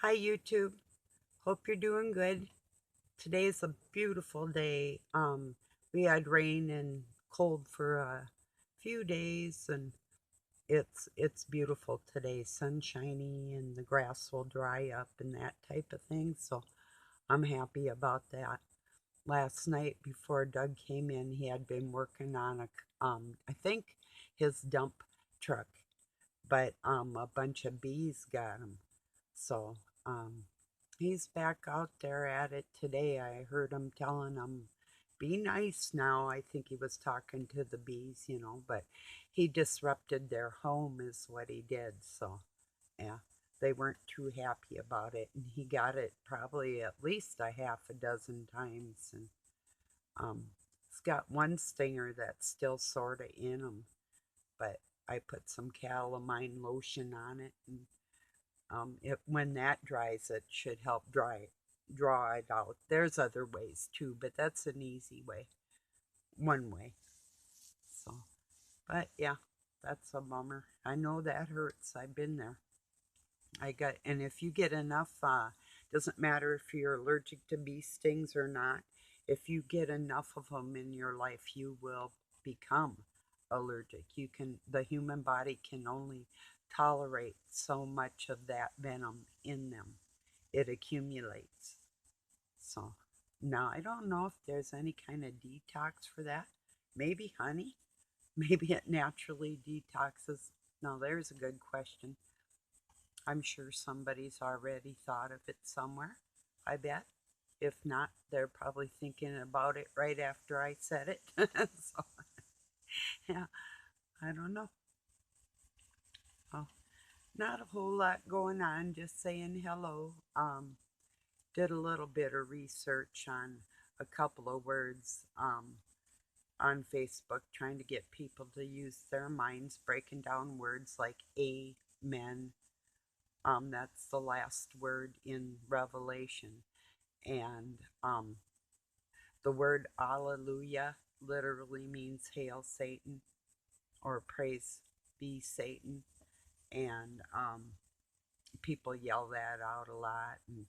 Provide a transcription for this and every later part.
Hi YouTube. Hope you're doing good. Today is a beautiful day. We had rain and cold for a few days and it's beautiful today. Sunshiny and the grass will dry up and that type of thing. So I'm happy about that. Last night before Doug came in, he had been working on I think his dump truck, but a bunch of bees got him. So um, he's back out there at it today. I heard him telling them, be nice now. I think he was talking to the bees, but he disrupted their home, is what he did. So, yeah, they weren't too happy about it. And he got it probably at least a half a dozen times. And it's got one stinger that's still sort of in him, but I put some calamine lotion on it and when that dries, it should help draw it out. There's other ways too, but that's an easy way, one way. So, but yeah, that's a bummer. I know that hurts. I've been there. And if you get enough, doesn't matter if you're allergic to bee stings or not. If you get enough of them in your life, you will become allergic. The human body can only tolerate so much of that venom in them. It accumulates. So now I don't know if there's any kind of detox for that. Maybe honey. Maybe it naturally detoxes. Now there's a good question. I'm sure somebody's already thought of it somewhere, I bet. If not, they're probably thinking about it right after I said it. So, yeah, I don't know. Oh, not a whole lot going on, just saying hello. Did a little bit of research on a couple of words on Facebook, trying to get people to use their minds, breaking down words like amen. That's the last word in Revelation. And the word Alleluia literally means hail Satan or praise be Satan. And people yell that out a lot. And,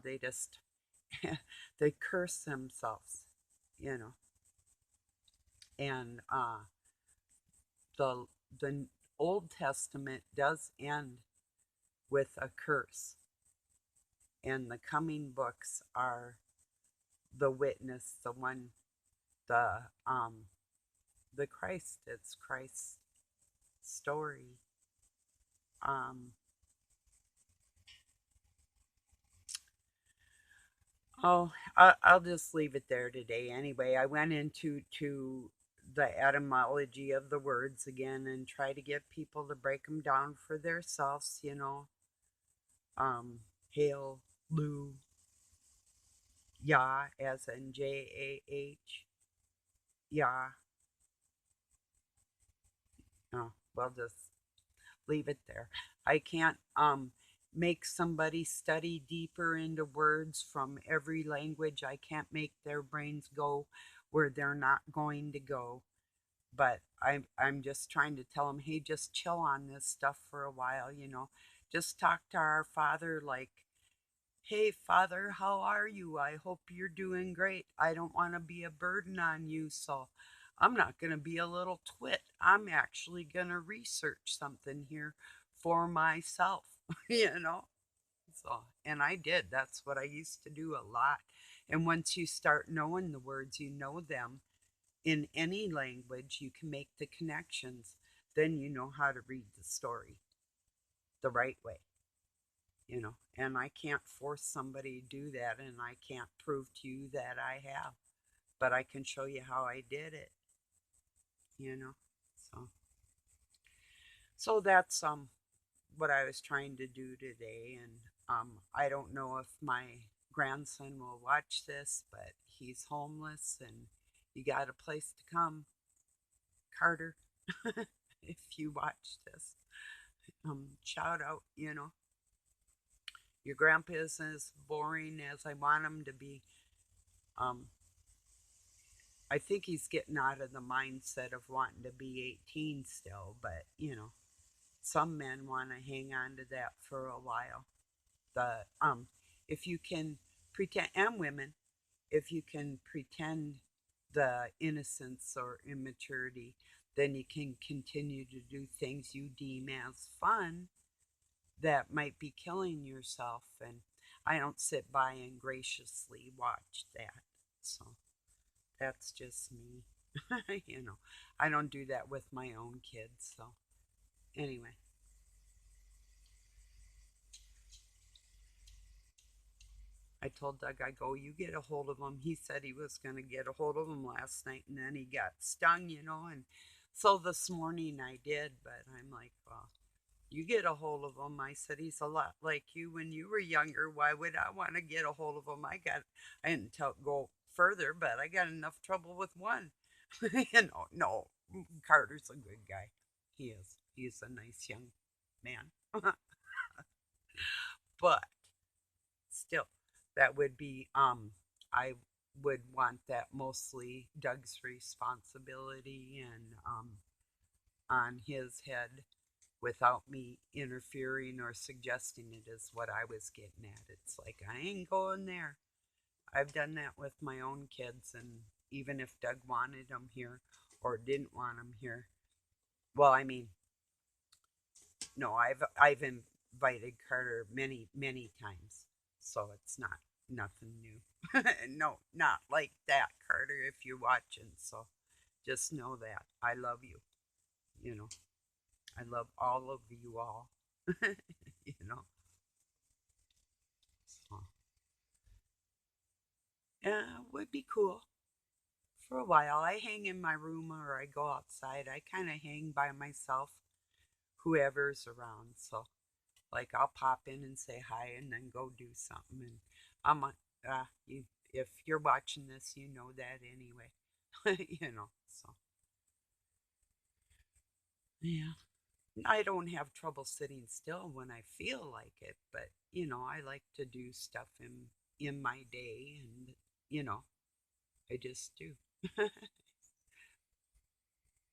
they just, they curse themselves, you know. And the, the Old Testament does end with a curse. And the coming books are the witness, the um the Christ. It's Christ's story. Um, I'll just leave it there today. Anyway, I went into the etymology of the words again and try to get people to break them down for themselves. Hail, Lou, Yah, as in Jah, Yah. Oh, well, just leave it there. I can't make somebody study deeper into words from every language. I can't make their brains go where they're not going to go. But I'm just trying to tell them, hey, just chill on this stuff for a while. Just talk to our Father like, hey, Father, how are you? I hope you're doing great. I don't want to be a burden on you, so I'm not going to be a little twit. I'm actually going to research something here for myself, you know? So, and I did. That's what I used to do a lot. And once you start knowing the words, you know them in any language, you can make the connections. Then you know how to read the story the right way. And I can't force somebody to do that, and I can't prove to you that I have, but I can show you how I did it. So so that's what I was trying to do today. And I don't know if my grandson will watch this, but he's homeless and you got a place to come, Carter. If you watch this, shout out. Your grandpa isn't as boring as I want him to be. Um, I think he's getting out of the mindset of wanting to be 18 still, but some men want to hang on to that for a while. The if you can pretend, and women, if you can pretend the innocence or immaturity, then you can continue to do things you deem as fun that might be killing yourself. And I don't sit by and graciously watch that. So that's just me. You know, I don't do that with my own kids. So anyway, I told Doug, I go, you get a hold of him. He said he was going to get a hold of him last night, and then he got stung, you know. And so this morning I did, but I'm like, well, you get a hold of him. I said, he's a lot like you when you were younger. Why would I want to get a hold of him? I didn't go further, but I got enough trouble with one. You know, no, Carter's a good guy. He is. He's a nice young man. But still, that would be, I would want that mostly Doug's responsibility and on his head without me interfering or suggesting it is what I was getting at. It's like, I ain't going there. I've done that with my own kids, and even if Doug wanted them here or didn't want them here, well, I mean, no, I've invited Carter many times, so it's not nothing new. No, not like that, Carter. If you're watching, so just know that I love you. You know, I love all of you all. You know, so yeah, would be cool for a while. I hang in my room or I go outside. I kind of hang by myself, whoever's around. So like I'll pop in and say hi and then go do something. And I'm you, if you're watching this, you know that anyway. You know, so yeah. I don't have trouble sitting still when I feel like it, but you know, I like to do stuff in my day, and you know, I just do.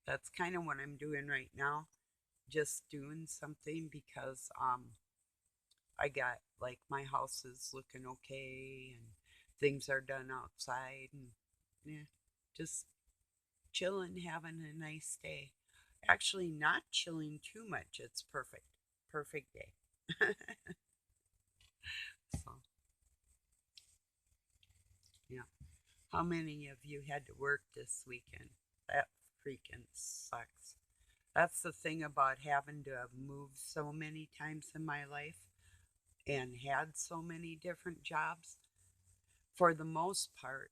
That's kind of what I'm doing right now. Just doing something because I got like my house is looking okay and things are done outside and yeah, just chilling, having a nice day. Actually, not chilling too much. It's perfect. Perfect day. So, yeah. How many of you had to work this weekend? That freaking sucks. That's the thing about having to have moved so many times in my life and had so many different jobs. For the most part,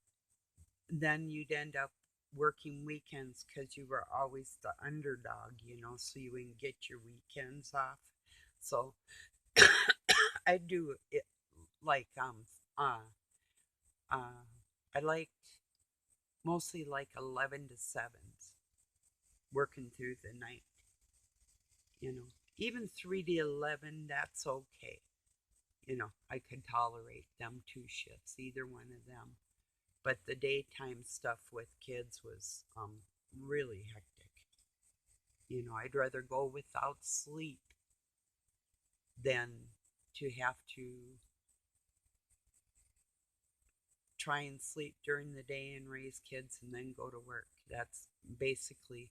then you'd end up working weekends because you were always the underdog, you know, so you wouldn't get your weekends off. So I do it like uh I liked mostly like 11 to 7s working through the night, you know. Even 3 to 11, that's okay. You know, I could tolerate them 2 shifts, either one of them. But the daytime stuff with kids was really hectic. You know, I'd rather go without sleep than to have to try and sleep during the day and raise kids and then go to work. That's basically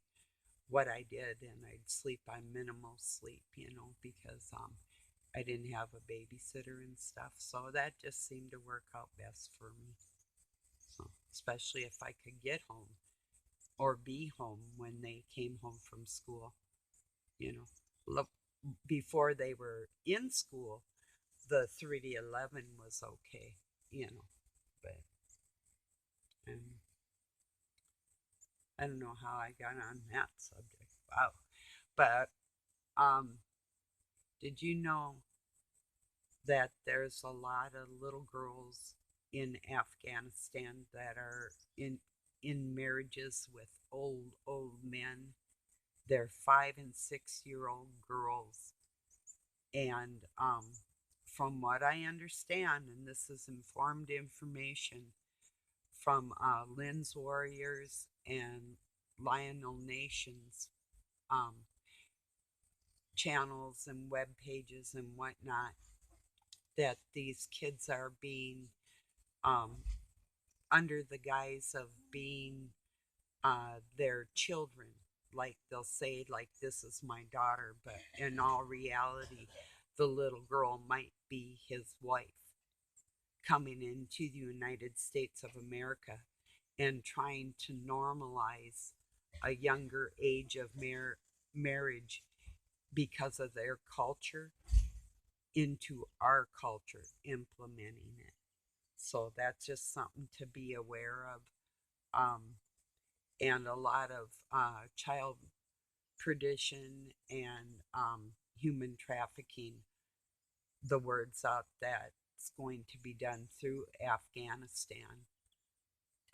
what I did, and I'd sleep on minimal sleep, you know, because I didn't have a babysitter and stuff. So that just seemed to work out best for me. So, especially if I could get home or be home when they came home from school, you know. Before they were in school, the 3 to 11 was okay, you know, but um, I don't know how I got on that subject. Wow. But um, did you know that there's a lot of little girls in Afghanistan that are in marriages with old men? They're 5 and 6 year old girls, and from what I understand, and this is informed information from Lynn's Warriors and Lionel Nations um, channels and web pages and whatnot, that these kids are being um, under the guise of being their children. Like they'll say, like, this is my daughter, but in all reality, the little girl might be his wife coming into the United States of America and trying to normalize a younger age of marriage because of their culture into our culture, implementing it. So that's just something to be aware of. And a lot of child perdition and human trafficking, the words out that's going to be done through Afghanistan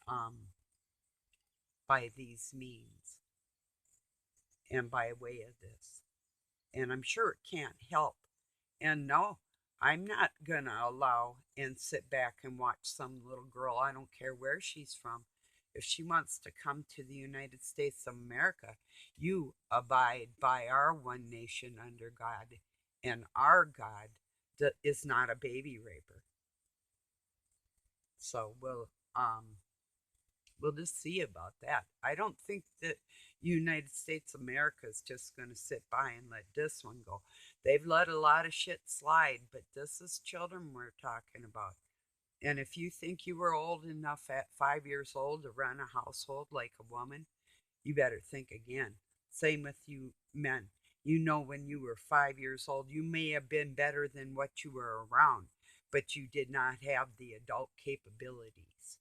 um, by these means and by way of this. And I'm sure it can't help. And no, I'm not going to allow and sit back and watch some little girl, I don't care where she's from. If she wants to come to the United States of America, you abide by our one nation under God. And our God is not a baby raper. So we'll just see about that. I don't think that United States of America is just going to sit by and let this one go. They've let a lot of shit slide, but this is children we're talking about. And if you think you were old enough at 5 years old to run a household like a woman, you better think again. Same with you men. You know, when you were 5 years old, you may have been better than what you were around, but you did not have the adult capabilities,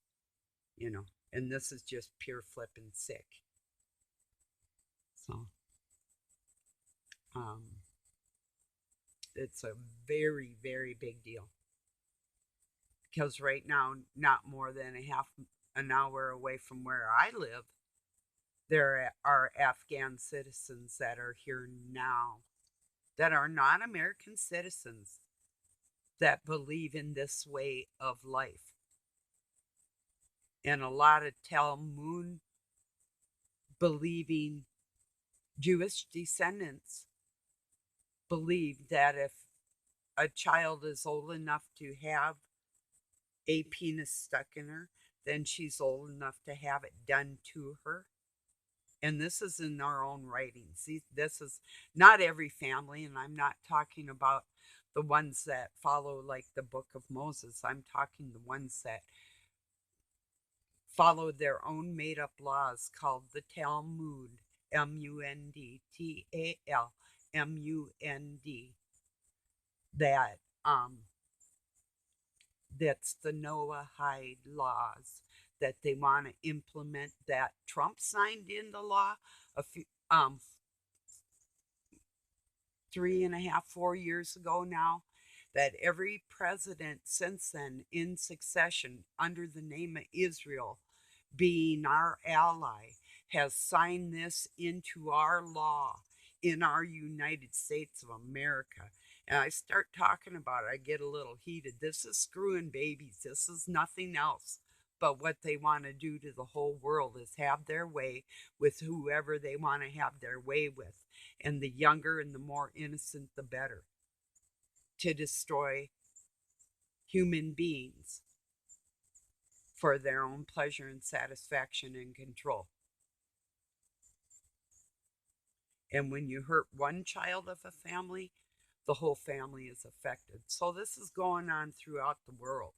you know. And this is just pure flipping sick. So, um, it's a very, very big deal because right now, not more than a half an hour away from where I live, there are Afghan citizens that are here now that are not American citizens that believe in this way of life. And a lot of Talmud believing Jewish descendants believe that if a child is old enough to have a penis stuck in her, then she's old enough to have it done to her. And this is in our own writings. This is not every family, and I'm not talking about the ones that follow like the book of Moses. I'm talking the ones that followed their own made up laws called the Talmud, Mundtalmud, that that's the Noahide laws that they want to implement, that Trump signed into law a few 3.5, 4 years ago now, that every president since then in succession under the name of Israel being our ally has signed this into our law in our United States of America. And I start talking about it, I get a little heated. This is screwing babies. This is nothing else. But what they want to do to the whole world is have their way with whoever they want to have their way with. And the younger and the more innocent, the better. To destroy human beings for their own pleasure and satisfaction and control. And when you hurt one child of a family, the whole family is affected. So this is going on throughout the world.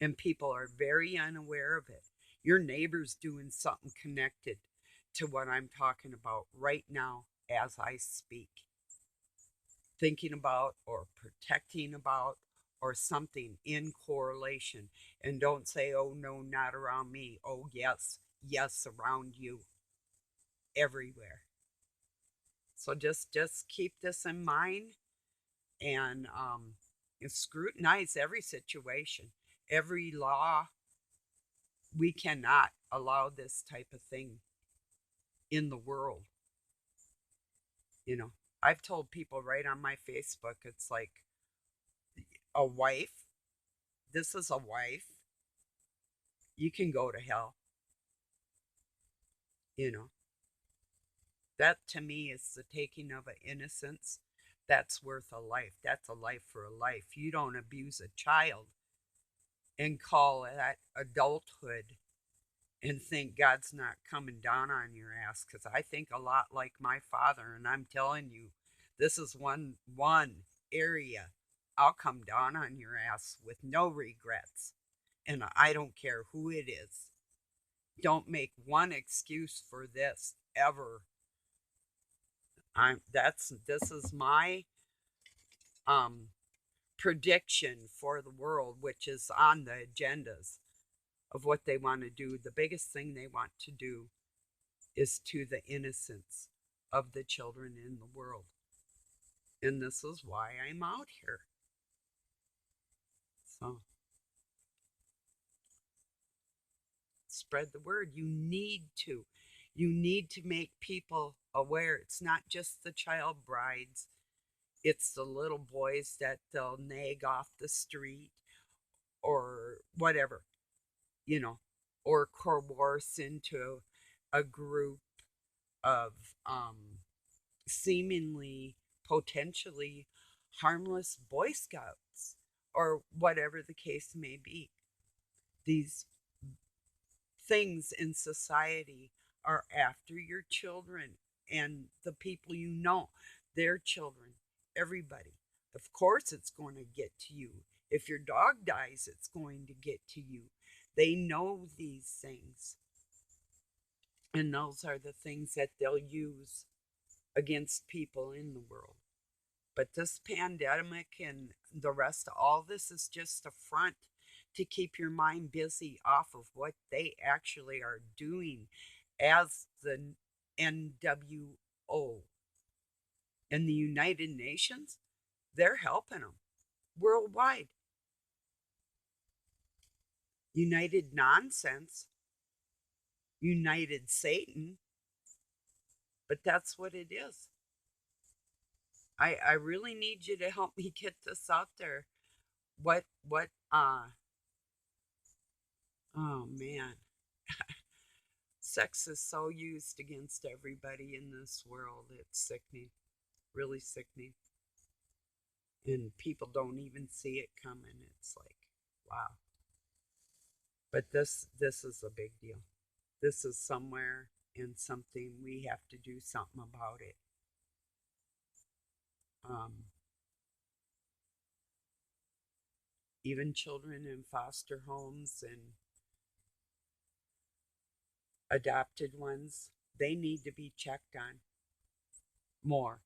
And people are very unaware of it. Your neighbor's doing something connected to what I'm talking about right now as I speak. Thinking about or protecting about or something in correlation. And don't say, oh no, not around me. Oh yes, yes, around you. Everywhere. So just keep this in mind and scrutinize every situation, every law. We cannot allow this type of thing in the world. You know, I've told people right on my Facebook, it's like a wife. This is a wife. You can go to hell. You know, that to me is the taking of an innocence That's worth a life. That's a life for a life. You don't abuse a child and call that adulthood and think God's not coming down on your ass. Because I think a lot like my father, and I'm telling you, this is one area I'll come down on your ass with no regrets, and I don't care who it is. Don't make one excuse for this ever. This is my um prediction for the world, which is on the agendas of what they want to do. The biggest thing they want to do is to the innocence of the children in the world. And this is why I'm out here. So spread the word. You need to. You need to make people aware. It's not just the child brides, it's the little boys that they'll nag off the street or whatever, you know, or coerce into a group of seemingly potentially harmless Boy Scouts or whatever the case may be. These things in society are after your children and the people you know, their children, everybody. Of course, it's going to get to you. If your dog dies, it's going to get to you. They know these things. And those are the things that they'll use against people in the world. But this pandemic and the rest of all this is just a front to keep your mind busy off of what they actually are doing as the NWO and the United Nations. They're helping them worldwide. United Nonsense, United Satan, but that's what it is. I really need you to help me get this out there. Oh man, sex is so used against everybody in this world. It's sickening, really sickening. And people don't even see it coming. It's like, wow. But this is a big deal. This is somewhere and something we have to do something about it. Um, Even children in foster homes and adopted ones, they need to be checked on more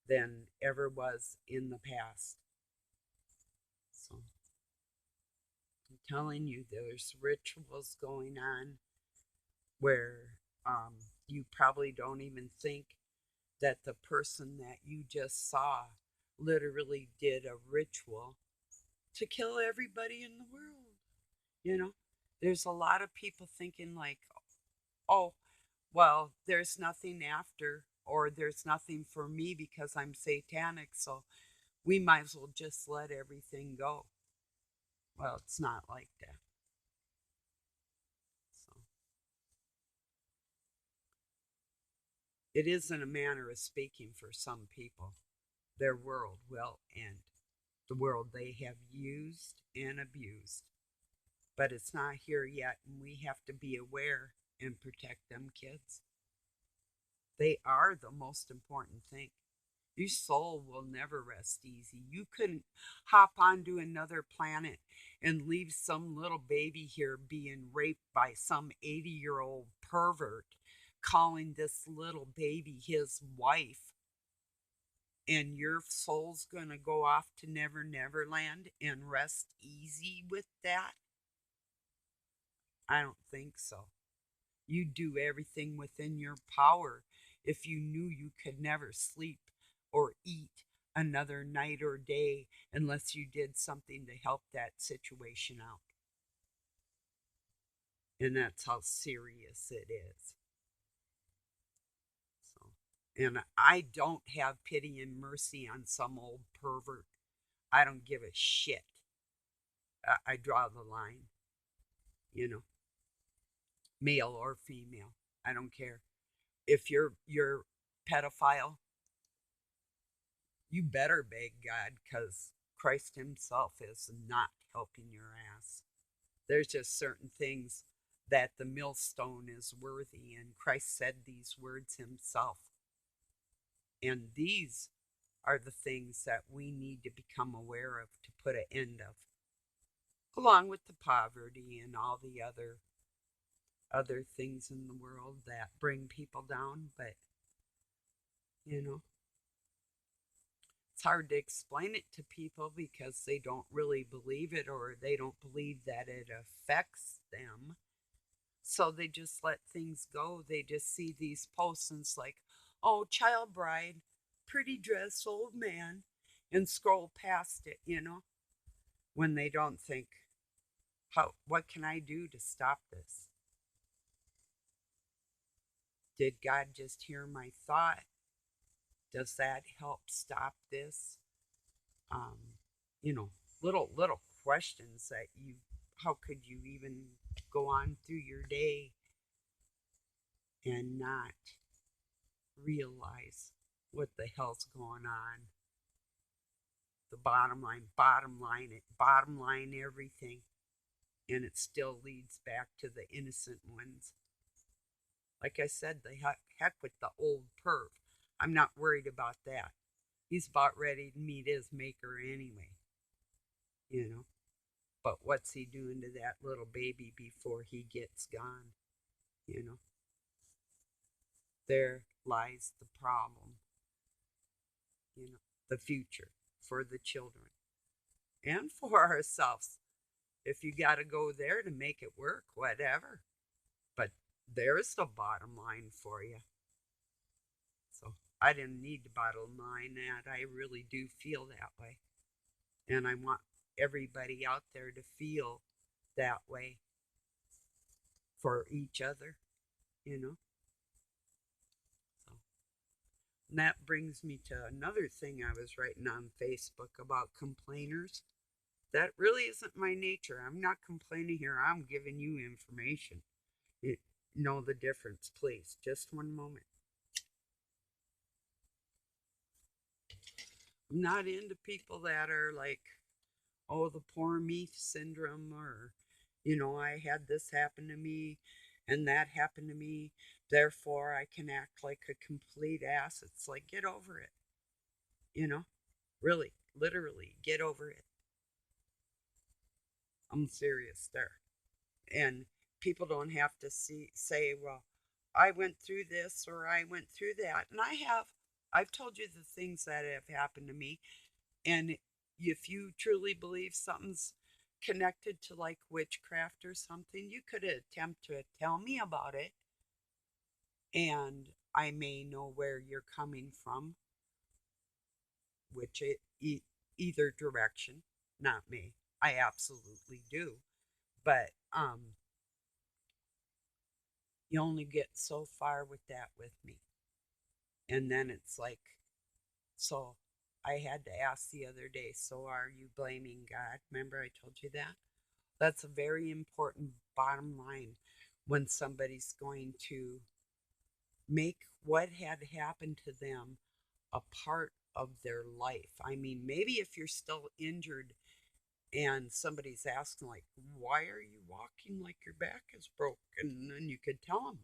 than ever was in the past. So I'm telling you, there's rituals going on where you probably don't even think that the person that you just saw literally did a ritual to kill everybody in the world. You know, there's a lot of people thinking, like, oh, well, there's nothing after, or there's nothing for me because I'm satanic, so we might as well just let everything go. Well, it's not like that. So it isn't a manner of speaking for some people. Their world will end. The world they have used and abused. But it's not here yet, and we have to be aware and protect them kids. They are the most important thing. Your soul will never rest easy. You couldn't hop onto another planet and leave some little baby here being raped by some 80-year-old pervert, calling this little baby his wife, and your soul's going to go off to Never Never Land and rest easy with that? I don't think so. You do everything within your power if you knew you could never sleep or eat another night or day unless you did something to help that situation out. And that's how serious it is. So, and I don't have pity and mercy on some old pervert. I don't give a shit. I draw the line, you know, male or female. I don't care. If you're pedophile, You better beg God because Christ Himself is not helping your ass. There's just certain things that the millstone is worthy, and Christ said these words Himself. And these are the things that we need to become aware of to put an end of, along with the poverty and all the other things in the world that bring people down. But you know, it's hard to explain it to people because they don't really believe it, or they don't believe that it affects them. So they just let things go. They just see these posts and it's like, oh, child bride, pretty dress, old man, and scroll past it, when they don't think, what can I do to stop this? Did God just hear my thought? Does that help stop this? Um, you know, little questions that how could you even go on through your day and not realize what the hell's going on? The bottom line everything, and it still leads back to the innocent ones. Like I said, the heck with the old perv. I'm not worried about that. He's about ready to meet his maker anyway, you know. But what's he doing to that little baby before he gets gone? You know, there lies the problem, the future for the children and for ourselves. If you got to go there to make it work, whatever. But there's the bottom line for you. So I didn't need to bottom line that. I really do feel that way. And I want everybody out there to feel that way for each other, you know? So, and that brings me to another thing I was writing on Facebook about complainers. That really isn't my nature. I'm not complaining here. I'm giving you information. You know the difference, please. Just one moment. I'm not into people that are like, oh, the poor me syndrome, or, I had this happen to me and that happened to me. Therefore, I can act like a complete ass. It's like, get over it. You know, really, literally, get over it. I'm serious there. And people don't have to say, well, I went through this or I went through that. And I have. I've told you the things that have happened to me. And if you truly believe something's connected to like witchcraft or something, you could attempt to tell me about it. And I may know where you're coming from, which either direction, not me. I absolutely do. But you only get so far with that with me. And then it's like, so I had to ask the other day, so are you blaming God? Remember I told you that? That's a very important bottom line when somebody's going to make what had happened to them a part of their life. I mean, maybe if you're still injured and somebody's asking, like, why are you walking like your back is broken? And you could tell them,